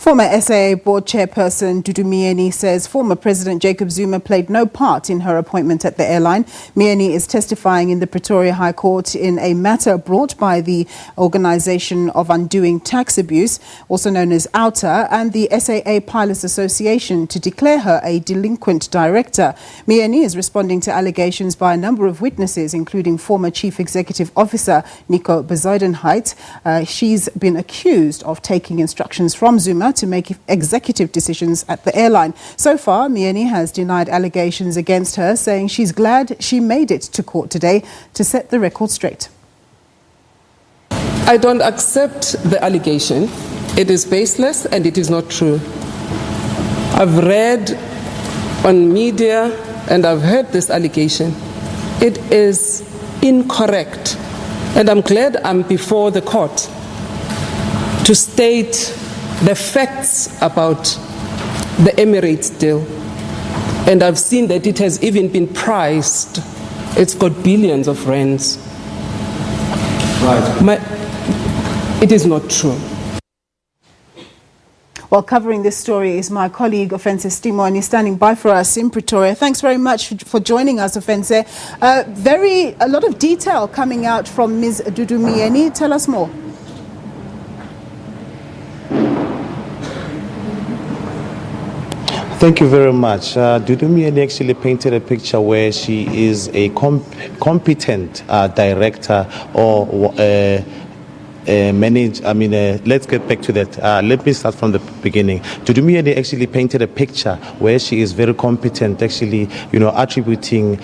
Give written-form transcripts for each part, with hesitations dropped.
Former SAA board chairperson Dudu Myeni says former President Jacob Zuma played no part in her appointment at the airline. Myeni is testifying in the Pretoria High Court in a matter brought by the Organisation of Undoing Tax Abuse, also known as OUTA, and the SAA Pilots Association to declare her a delinquent director. Myeni is responding to allegations by a number of witnesses, including former Chief Executive Officer Nico Bezuidenhout. She's been accused of taking instructions from Zuma to make executive decisions at the airline. So far, Myeni has denied allegations against her, saying she's glad she made it to court today to set the record straight. I don't accept the allegation. It is baseless and it is not true. I've read on media and I've heard this allegation. It is incorrect. And I'm glad I'm before the court to state the facts about the Emirates deal. And I've seen that it has even been priced. It's got billions of rands. Right. It is not true. Well, covering this story is my colleague Ofentse Setimo, and he's standing by for us in Pretoria. Thanks very much for joining us, Ofentse. A lot of detail coming out from Ms. Dudu Myeni. Tell us more. Thank you very much. Dudu Myeni actually painted a picture where she is a competent director or let's get back to that. Let me start from the beginning. Dudu Myeni actually painted a picture where she is very competent, actually, attributing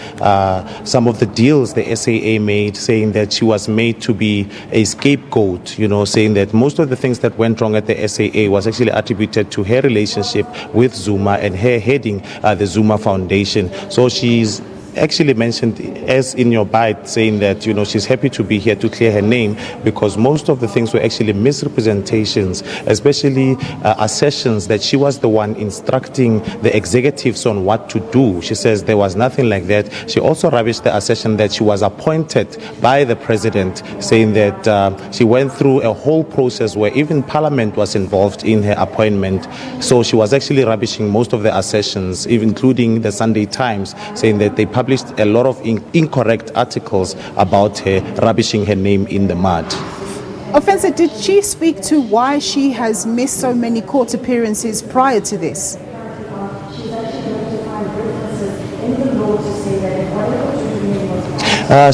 some of the deals the SAA made, saying that she was made to be a scapegoat, saying that most of the things that went wrong at the SAA was actually attributed to her relationship with Zuma and her heading the Zuma Foundation. So she's actually mentioned, as in your bite, saying that she's happy to be here to clear her name because most of the things were actually misrepresentations, especially assertions that she was the one instructing the executives on what to do. She says there was nothing like that. She also rubbished the assertion that she was appointed by the president, saying that she went through a whole process where even parliament was involved in her appointment. So she was actually rubbishing most of the assertions, including the Sunday Times, saying that they published a lot of incorrect articles about her, rubbishing her name in the mud. Ofentse, did she speak to why she has missed so many court appearances prior to this?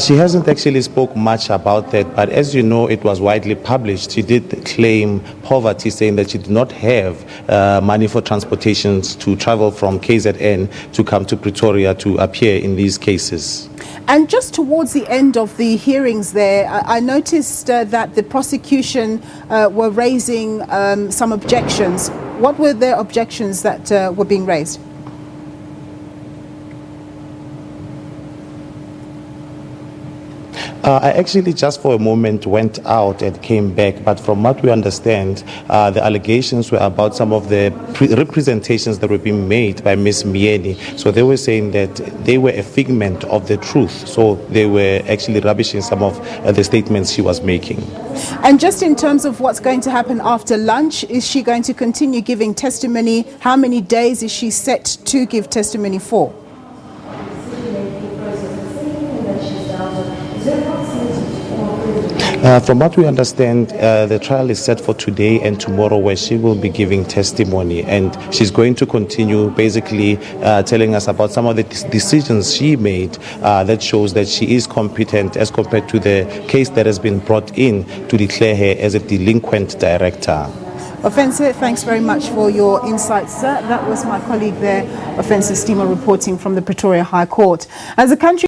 She hasn't actually spoke much about that, but as you know, it was widely published. She did claim poverty, saying that she did not have money for transportations to travel from KZN to come to Pretoria to appear in these cases. And just towards the end of the hearings there, I noticed that the prosecution were raising some objections. What were their objections that were being raised? I actually just for a moment went out and came back, but from what we understand, the allegations were about some of the representations that were being made by Ms. Myeni. So they were saying that they were a figment of the truth. So they were actually rubbishing some of the statements she was making. And just in terms of what's going to happen after lunch, is she going to continue giving testimony? How many days is she set to give testimony for? From what we understand, the trial is set for today and tomorrow, where she will be giving testimony, and she's going to continue basically telling us about some of the decisions she made that shows that she is competent as compared to the case that has been brought in to declare her as a delinquent director. Ofentse, thanks very much for your insights, sir. That was my colleague there, Ofentse Setimo, reporting from the Pretoria High Court. As a country